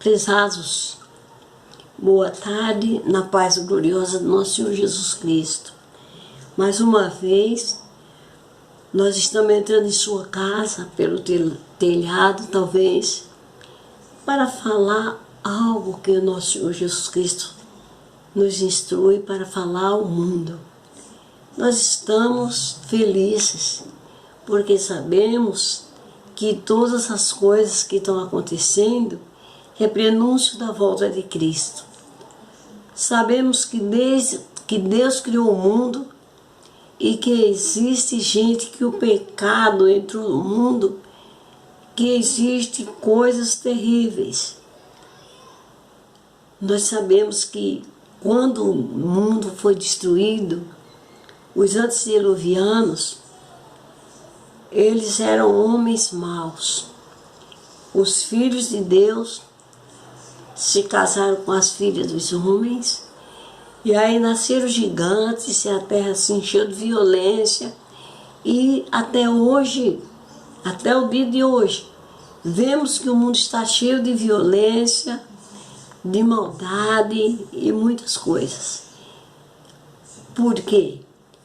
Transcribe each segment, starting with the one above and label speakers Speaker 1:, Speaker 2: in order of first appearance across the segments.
Speaker 1: Prezados, boa tarde, na paz gloriosa do nosso Senhor Jesus Cristo. Mais uma vez, nós estamos entrando em sua casa, pelo telhado talvez, para falar algo que o nosso Senhor Jesus Cristo nos instrui para falar ao mundo. Nós estamos felizes, porque sabemos que todas as coisas que estão acontecendo é prenúncio da volta de Cristo. Sabemos que desde que Deus criou o mundo e que existe gente que o pecado entrou no mundo, que existe coisas terríveis. Nós sabemos que quando o mundo foi destruído, os antediluvianos, eles eram homens maus. Os filhos de Deus se casaram com as filhas dos homens, e aí nasceram gigantes, e a terra se encheu de violência, e até hoje, até o dia de hoje, vemos que o mundo está cheio de violência, de maldade e muitas coisas. Por quê?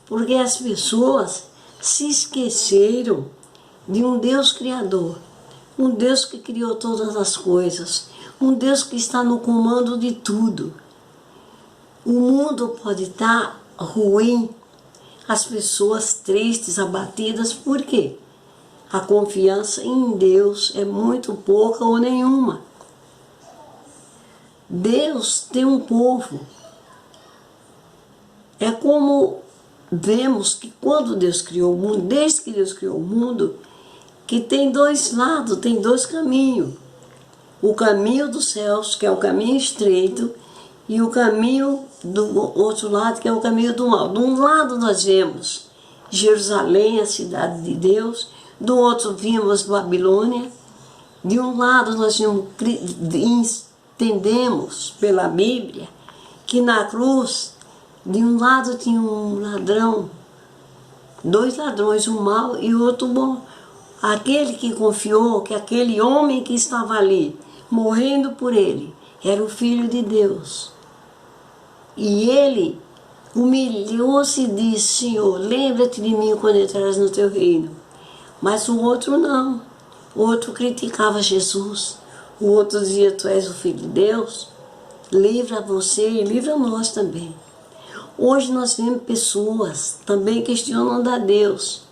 Speaker 1: Porque as pessoas se esqueceram de um Deus criador, um Deus que criou todas as coisas, um Deus que está no comando de tudo. O mundo pode estar ruim, as pessoas tristes, abatidas, por quê? A confiança em Deus é muito pouca ou nenhuma. Deus tem um povo. É como vemos que quando Deus criou o mundo, desde que Deus criou o mundo, que tem dois lados, tem dois caminhos. O caminho dos céus, que é o caminho estreito, e o caminho do outro lado, que é o caminho do mal. De um lado nós vemos Jerusalém, a cidade de Deus, do outro vimos Babilônia. De um lado nós entendemos pela Bíblia que na cruz, de um lado tinha um ladrão, dois ladrões, um mau e o outro bom. Aquele que confiou que aquele homem que estava ali, morrendo por ele, era o Filho de Deus. E ele humilhou-se e disse: Senhor, lembra-te de mim quando entrares no teu reino. Mas o outro não. O outro criticava Jesus. O outro dizia: tu és o Filho de Deus. Livra você e livra nós também. Hoje nós vemos pessoas também questionando a Deus.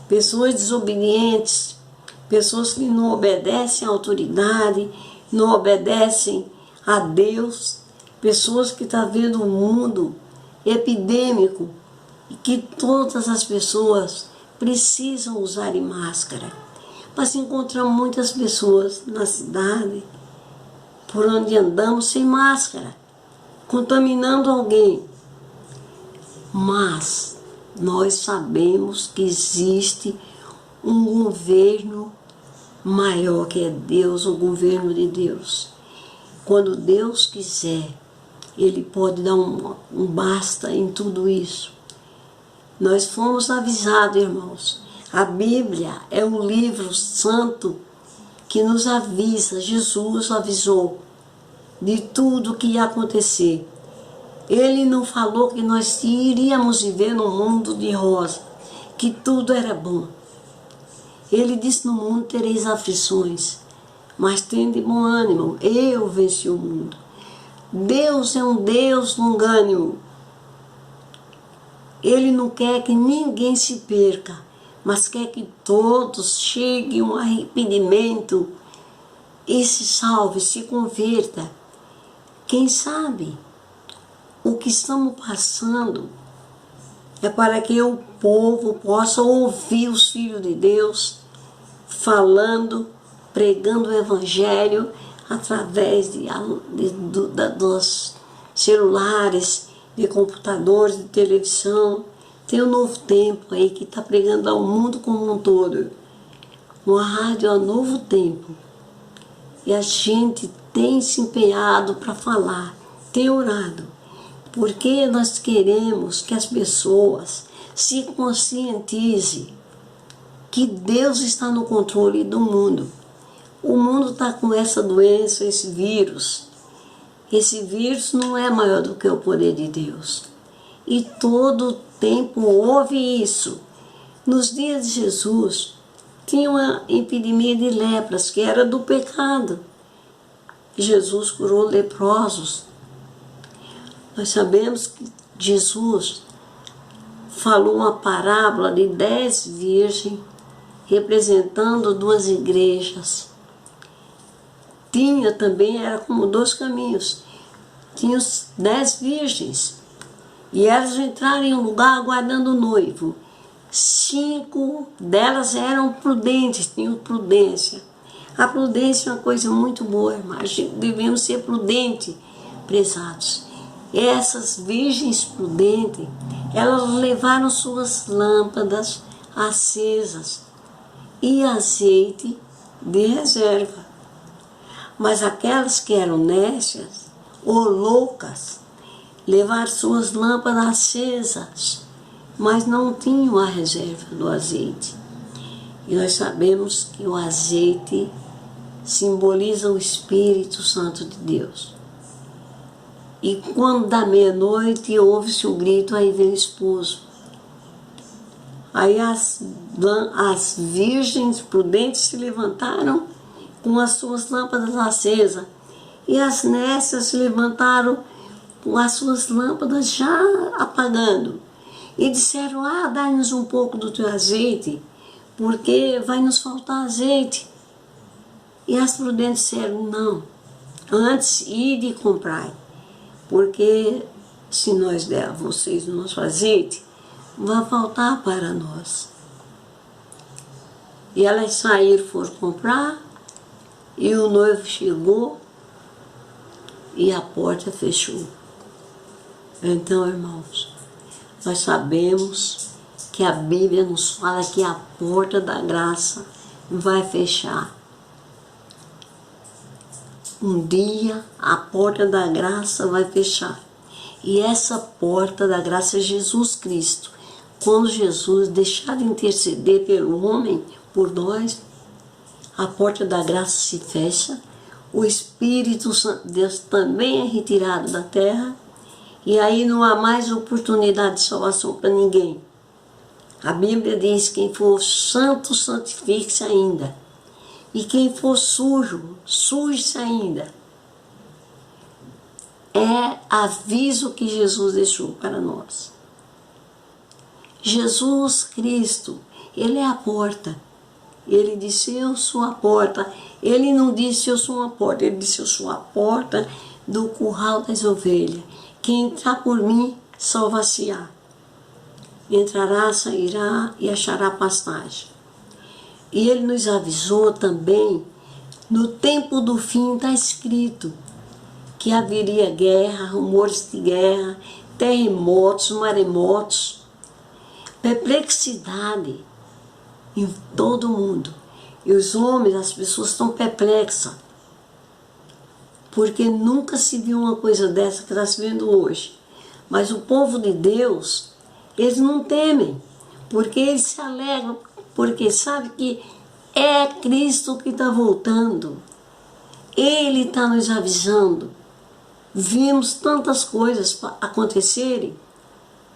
Speaker 1: Pessoas desobedientes, pessoas que não obedecem à autoridade, não obedecem a Deus, pessoas que estão vendo um mundo epidêmico e que todas as pessoas precisam usar máscara. Mas encontramos muitas pessoas na cidade, por onde andamos, sem máscara, contaminando alguém. Mas nós sabemos que existe um governo maior, que é Deus, o governo de Deus. Quando Deus quiser, Ele pode dar um basta em tudo isso. Nós fomos avisados, irmãos. A Bíblia é um livro santo que nos avisa. Jesus avisou de tudo que ia acontecer. Ele não falou que nós iríamos viver num mundo de rosa, que tudo era bom. Ele disse: no mundo tereis aflições, mas tende bom ânimo, eu venci o mundo. Deus é um Deus longânimo. Ele não quer que ninguém se perca, mas quer que todos cheguem a um arrependimento e se salve, se converta. Quem sabe o que estamos passando é para que o povo possa ouvir os filhos de Deus falando, pregando o Evangelho através dos celulares, de computadores, de televisão. Tem um novo tempo aí que está pregando ao mundo como um todo. Uma rádio é um novo tempo. E a gente tem se empenhado para falar, tem orado. Porque nós queremos que as pessoas se conscientizem que Deus está no controle do mundo. O mundo está com essa doença, esse vírus. Esse vírus não é maior do que o poder de Deus. E todo tempo houve isso. Nos dias de Jesus, tinha uma epidemia de lepras, que era do pecado. Jesus curou leprosos. Nós sabemos que Jesus falou uma parábola de 10 virgens, representando 2 igrejas. Tinha também, era como 2 caminhos. Tinha os 10 virgens. E elas entraram em um lugar aguardando o noivo. 5 delas eram prudentes, tinham prudência. A prudência é uma coisa muito boa, irmãos. Devemos ser prudentes, prezados. Essas virgens prudentes, elas levaram suas lâmpadas acesas e azeite de reserva. Mas aquelas que eram nécias ou loucas, levaram suas lâmpadas acesas, mas não tinham a reserva do azeite. E nós sabemos que o azeite simboliza o Espírito Santo de Deus. E quando da meia-noite ouve-se o grito, aí vem o esposo. Aí as virgens prudentes se levantaram com as suas lâmpadas acesas. E as nécias se levantaram com as suas lâmpadas já apagando. E disseram, dá-nos um pouco do teu azeite, porque vai nos faltar azeite. E as prudentes disseram, não, antes ide e comprai, porque se nós der a vocês o nosso azeite, vai faltar para nós. E elas saíram, foram comprar, e o noivo chegou e a porta fechou. Então, irmãos, nós sabemos que a Bíblia nos fala que a porta da graça vai fechar. Um dia a porta da graça vai fechar. E essa porta da graça é Jesus Cristo. Quando Jesus deixar de interceder pelo homem, por nós, a porta da graça se fecha. O Espírito Santo de Deus também é retirado da terra. E aí não há mais oportunidade de salvação para ninguém. A Bíblia diz que quem for santo, santifique-se ainda. E quem for sujo, suje-se ainda. É aviso que Jesus deixou para nós. Jesus Cristo, Ele é a porta. Ele disse, eu sou a porta. Ele não disse, eu sou uma porta. Ele disse, eu sou a porta do curral das ovelhas. Quem entrar por mim, salvar-se-á. Entrará, sairá e achará pastagem. E ele nos avisou também, no tempo do fim está escrito que haveria guerra, rumores de guerra, terremotos, maremotos, perplexidade em todo o mundo. E os homens, as pessoas estão perplexas, porque nunca se viu uma coisa dessa que está se vendo hoje. Mas o povo de Deus, eles não temem, porque eles se alegram, porque sabe que é Cristo que está voltando. Ele está nos avisando. Vimos tantas coisas acontecerem.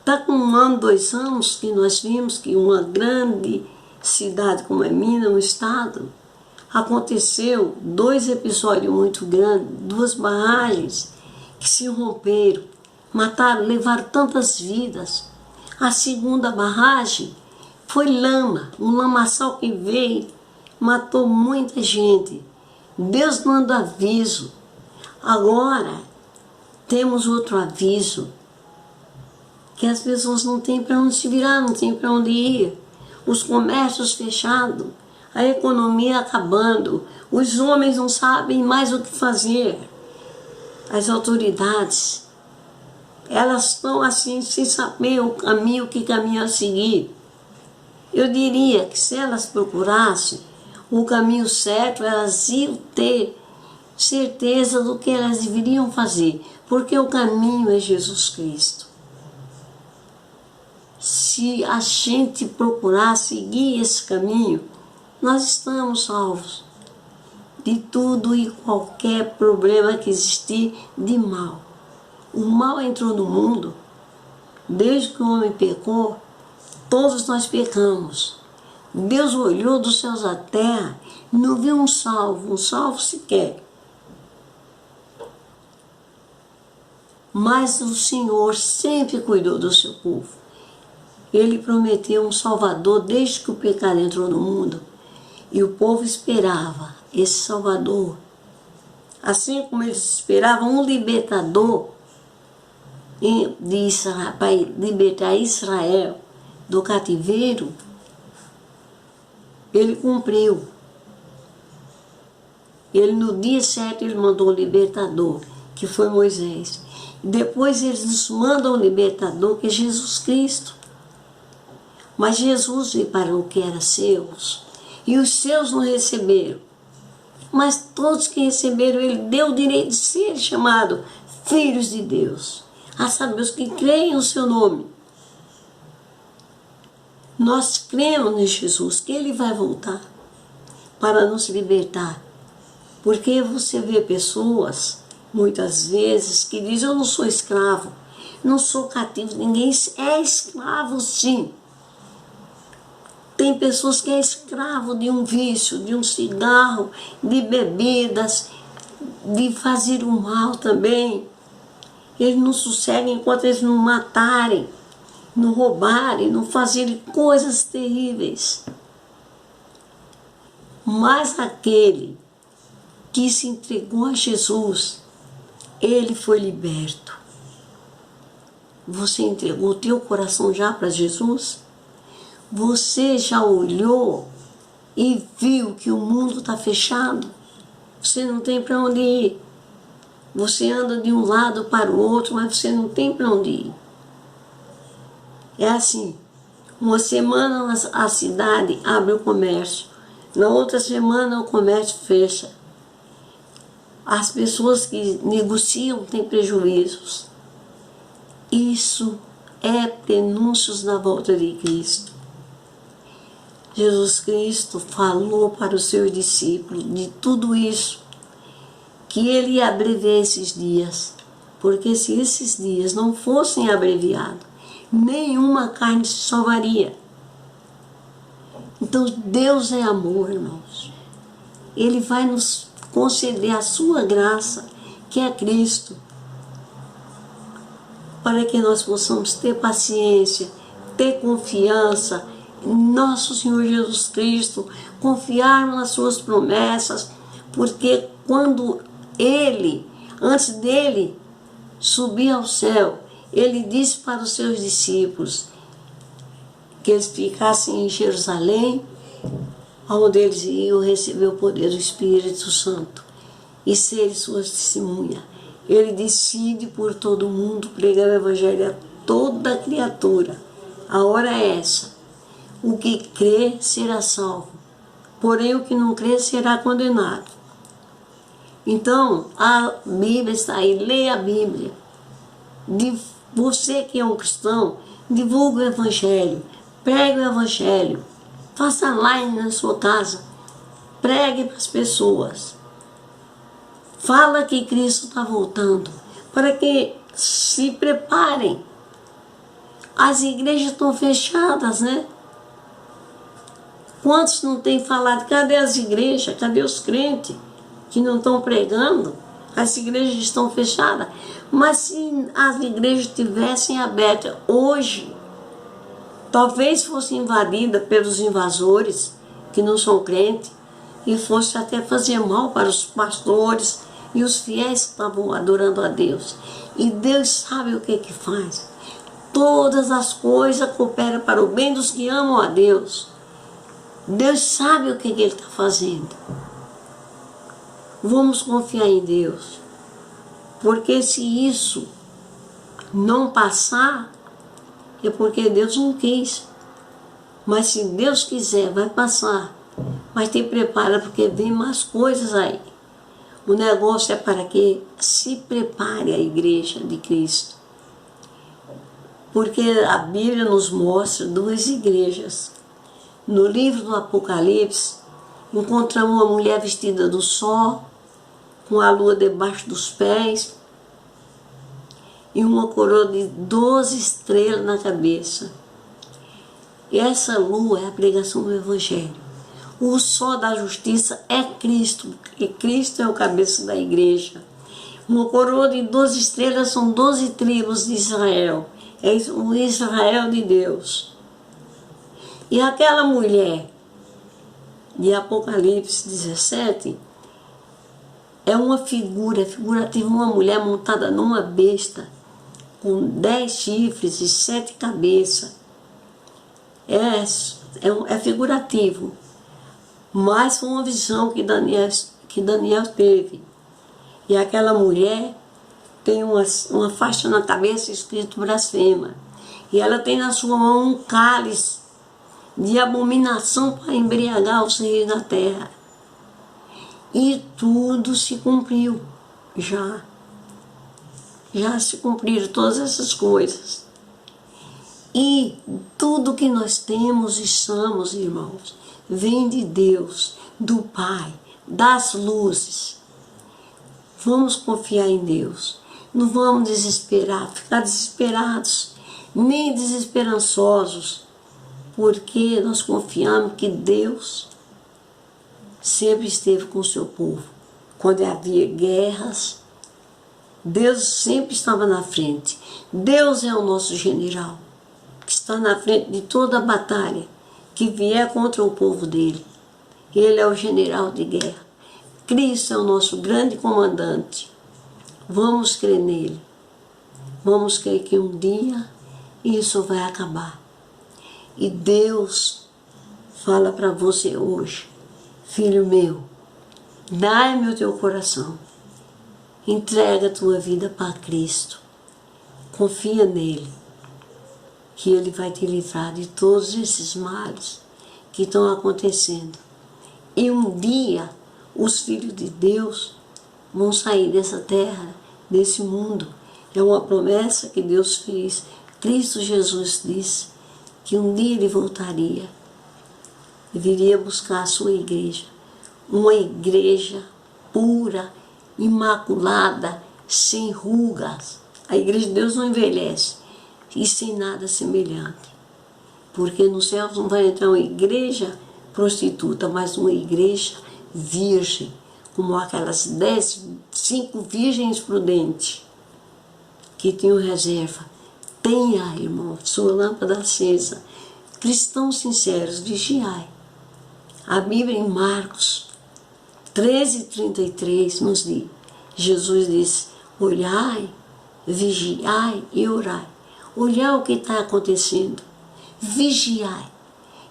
Speaker 1: Está com 1 ano, 2 anos que nós vimos que uma grande cidade como é Minas, no estado, aconteceu 2 episódios muito grandes, 2 barragens que se romperam, mataram, levaram tantas vidas. A segunda barragem foi lama, um lamaçal que veio, matou muita gente. Deus manda aviso. Agora, temos outro aviso, que as pessoas não têm para onde se virar, não têm para onde ir. Os comércios fechados, a economia acabando, os homens não sabem mais o que fazer. As autoridades, elas estão assim, sem saber o caminho, que caminho a seguir. Eu diria que se elas procurassem o caminho certo, elas iam ter certeza do que elas deveriam fazer, porque o caminho é Jesus Cristo. Se a gente procurar seguir esse caminho, nós estamos salvos de tudo e qualquer problema que existir de mal. O mal entrou no mundo, desde que o homem pecou, todos nós pecamos. Deus olhou dos céus à terra, não viu um salvo sequer. Mas o Senhor sempre cuidou do seu povo. Ele prometeu um Salvador desde que o pecado entrou no mundo. E o povo esperava esse Salvador. Assim como eles esperavam um libertador para libertar Israel do cativeiro, ele cumpriu. Ele, no dia certo, ele mandou o libertador, que foi Moisés. Depois eles nos mandam o libertador, que é Jesus Cristo. Mas Jesus veio para o que era seus, e os seus não receberam. Mas todos que receberam, ele deu o direito de ser chamado filhos de Deus, a saber, os que creem no seu nome. Nós cremos em Jesus, que ele vai voltar para nos libertar. Porque você vê pessoas, muitas vezes, que dizem: eu não sou escravo, não sou cativo, ninguém é escravo, sim. Tem pessoas que é escravo de um vício, de um cigarro, de bebidas, de fazer o mal também. Eles não sossegam enquanto eles não matarem, não roubarem, não fazerem coisas terríveis. Mas aquele que se entregou a Jesus, ele foi liberto. Você entregou o teu coração já para Jesus? Você já olhou e viu que o mundo está fechado? Você não tem para onde ir. Você anda de um lado para o outro, mas você não tem para onde ir. É assim, uma semana a cidade abre o comércio, na outra semana o comércio fecha. As pessoas que negociam têm prejuízos. Isso é prenúncios da volta de Cristo. Jesus Cristo falou para os seus discípulos de tudo isso, que ele ia abreviar esses dias, porque se esses dias não fossem abreviados, nenhuma carne se salvaria. Então Deus é amor, irmãos. Ele vai nos conceder a sua graça, que é Cristo, para que nós possamos ter paciência, ter confiança em nosso Senhor Jesus Cristo, confiarmos nas suas promessas, porque quando ele, antes dele subir ao céu, ele disse para os seus discípulos que eles ficassem em Jerusalém, onde eles iam receber o poder do Espírito Santo e serem suas testemunhas. Ele decide por todo mundo pregar o Evangelho a toda criatura. A hora é essa. O que crê será salvo, porém o que não crê será condenado. Então, a Bíblia está aí, leia a Bíblia. Você que é um cristão, divulgue o Evangelho, pregue o Evangelho, faça live na sua casa, pregue para as pessoas. Fala que Cristo está voltando, para que se preparem. As igrejas estão fechadas, né? Quantos não têm falado? Cadê as igrejas? Cadê os crentes que não estão pregando? As igrejas estão fechadas. Mas se as igrejas tivessem abertas hoje, talvez fosse invadida pelos invasores que não são crentes e fosse até fazer mal para os pastores e os fiéis que estavam adorando a Deus. E Deus sabe o que faz. Todas as coisas cooperam para o bem dos que amam a Deus. Deus sabe o que Ele está fazendo. Vamos confiar em Deus. Porque se isso não passar, é porque Deus não quis. Mas se Deus quiser, vai passar. Mas te prepara, porque vem mais coisas aí. O negócio é para que se prepare a igreja de Cristo. Porque a Bíblia nos mostra duas igrejas. No livro do Apocalipse, encontramos uma mulher vestida do sol, com a lua debaixo dos pés, e uma coroa de 12 estrelas na cabeça. E essa lua é a pregação do Evangelho. O sol da justiça é Cristo, porque Cristo é o cabeça da igreja. Uma coroa de 12 estrelas são 12 tribos de Israel. É o Israel de Deus. E aquela mulher de Apocalipse 17 é uma figura figurativa, uma mulher montada numa besta com 10 chifres e 7 cabeças. É figurativo, mas foi uma visão que Daniel teve. E aquela mulher tem uma faixa na cabeça escrito blasfema. E ela tem na sua mão um cálice de abominação para embriagar os reis da terra. E tudo se cumpriu. Já se cumpriram todas essas coisas. E tudo que nós temos e somos, irmãos, vem de Deus, do Pai, das luzes. Vamos confiar em Deus. Não vamos ficar desesperados, nem desesperançosos, porque nós confiamos que Deus sempre esteve com o seu povo. Quando havia guerras, Deus sempre estava na frente. Deus é o nosso general, que está na frente de toda a batalha que vier contra o povo dele. Ele é o general de guerra. Cristo é o nosso grande comandante. Vamos crer nele. Vamos crer que um dia isso vai acabar. E Deus fala para você hoje: filho meu, dai-me o teu coração. Entrega a tua vida para Cristo. Confia nele, que ele vai te livrar de todos esses males que estão acontecendo. E um dia os filhos de Deus vão sair dessa terra, desse mundo. É uma promessa que Deus fez. Cristo Jesus disse que um dia ele voltaria e viria buscar a sua igreja. Uma igreja pura, imaculada, sem rugas. A igreja de Deus não envelhece e sem nada semelhante. Porque no céu não vai entrar uma igreja prostituta, mas uma igreja virgem, como aquelas 5 virgens prudentes que tinham reserva. Tenha, irmão, sua lâmpada acesa. Cristãos sinceros, vigiai. A Bíblia em Marcos 13:33 nos diz, Jesus disse: olhai, vigiai e orai. Olhar o que está acontecendo, vigiai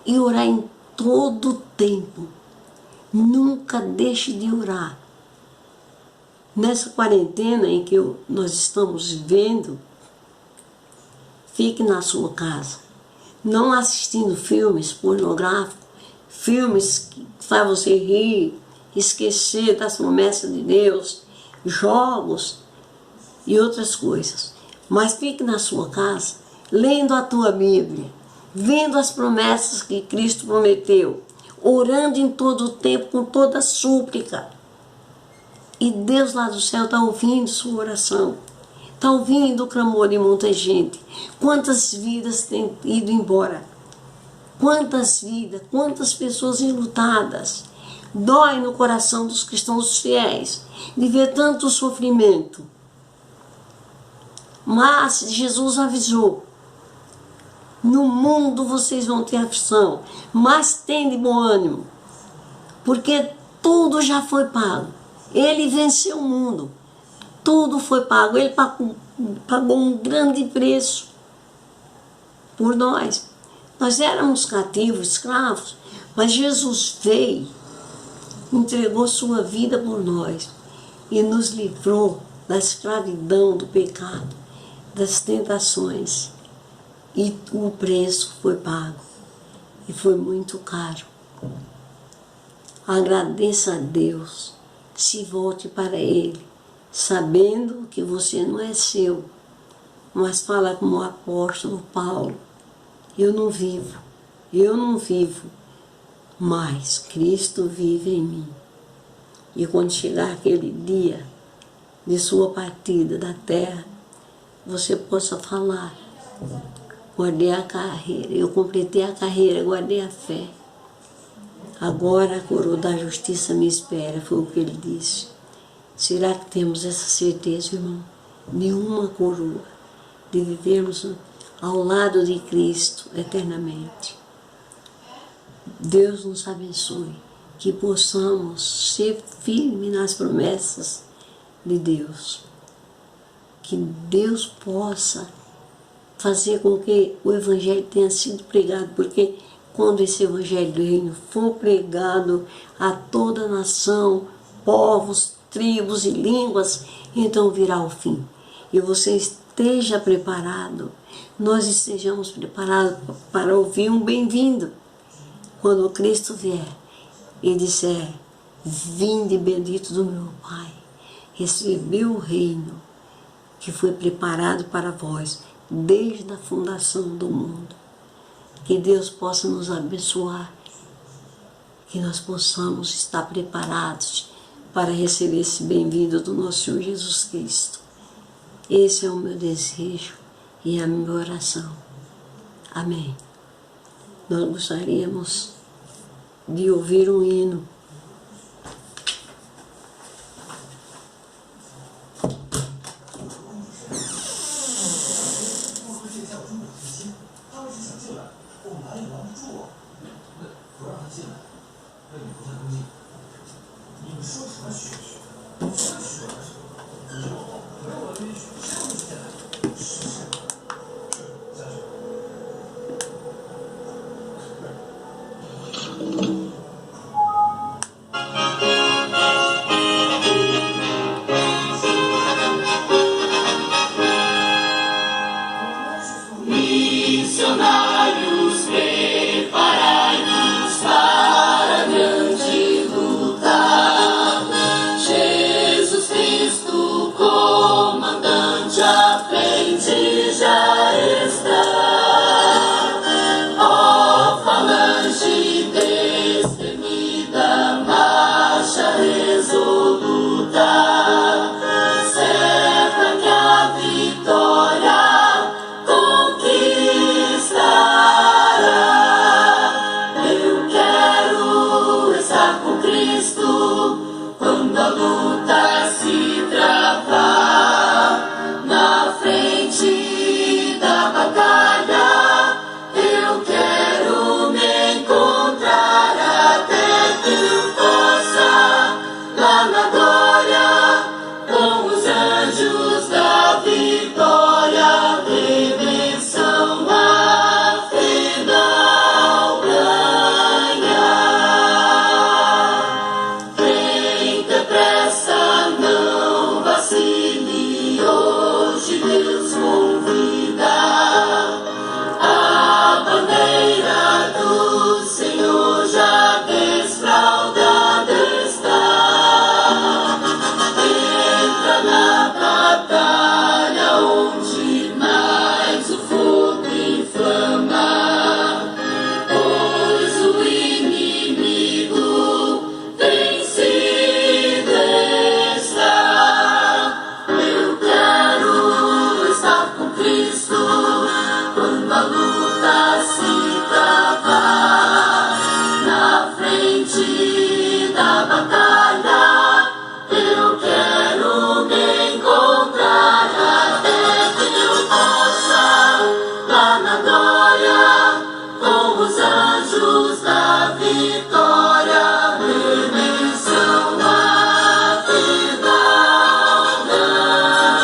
Speaker 1: e orai em todo o tempo. Nunca deixe de orar. Nessa quarentena em que nós estamos vivendo, fique na sua casa, não assistindo filmes pornográficos, filmes que fazem você rir, esquecer das promessas de Deus, jogos e outras coisas. Mas fique na sua casa, lendo a tua Bíblia, vendo as promessas que Cristo prometeu, orando em todo o tempo, com toda súplica. E Deus lá do céu está ouvindo sua oração, está ouvindo o clamor de muita gente. Quantas vidas têm ido embora? Quantas vidas, quantas pessoas enlutadas. Dói no coração dos cristãos fiéis de ver tanto sofrimento. Mas Jesus avisou: no mundo vocês vão ter aflição, mas tem de bom ânimo, porque tudo já foi pago. Ele venceu o mundo, tudo foi pago. Ele pagou um grande preço por nós. Nós éramos cativos, escravos, mas Jesus veio, entregou sua vida por nós e nos livrou da escravidão, do pecado, das tentações. E o preço foi pago e foi muito caro. Agradeça a Deus, se volte para Ele, sabendo que você não é seu, mas fala como o apóstolo Paulo: eu não vivo mas Cristo vive em mim. E quando chegar aquele dia de sua partida da terra, você possa falar: guardei a carreira, eu completei a carreira, guardei a fé. Agora a coroa da justiça me espera, foi o que ele disse. Será que temos essa certeza, irmão? Nenhuma coroa de vivermos ao lado de Cristo eternamente. Deus nos abençoe, que possamos ser firmes nas promessas de Deus. Que Deus possa fazer com que o Evangelho tenha sido pregado, porque quando esse Evangelho do Reino for pregado a toda nação, povos, tribos e línguas, então virá o fim. E você esteja preparado, nós estejamos preparados para ouvir um bem-vindo. Quando Cristo vier e disser: vinde bendito do meu Pai, recebeu o reino que foi preparado para vós desde a fundação do mundo. Que Deus possa nos abençoar, que nós possamos estar preparados para receber esse bem-vindo do nosso Senhor Jesus Cristo. Esse é o meu desejo e a minha oração. Amém. Nós gostaríamos de ouvir um hino.
Speaker 2: Missionários, preparai-vos para a grande luta. Jesus Cristo, comandante, à frente já está. Ó falange destemida, marcha resoluta, certa que a vitória eu quero estar com Cristo quando a luta se travar. Na frente da batalha eu quero me encontrar até que eu possa lá na glória com os anjos da vitória, redenção a final ganhar. Vem depressa, não vacile, hoje Deus convida. A bandeira do Senhor já desfraldada está. Entra na batalha onde mais o fogo inflama, pois o inimigo vencido está. Eu quero estar com Cristo quando a luta se travar. Na frente da batalha eu quero me encontrar até que eu possa lá na glória com os anjos da vitória, redenção a final ganhar.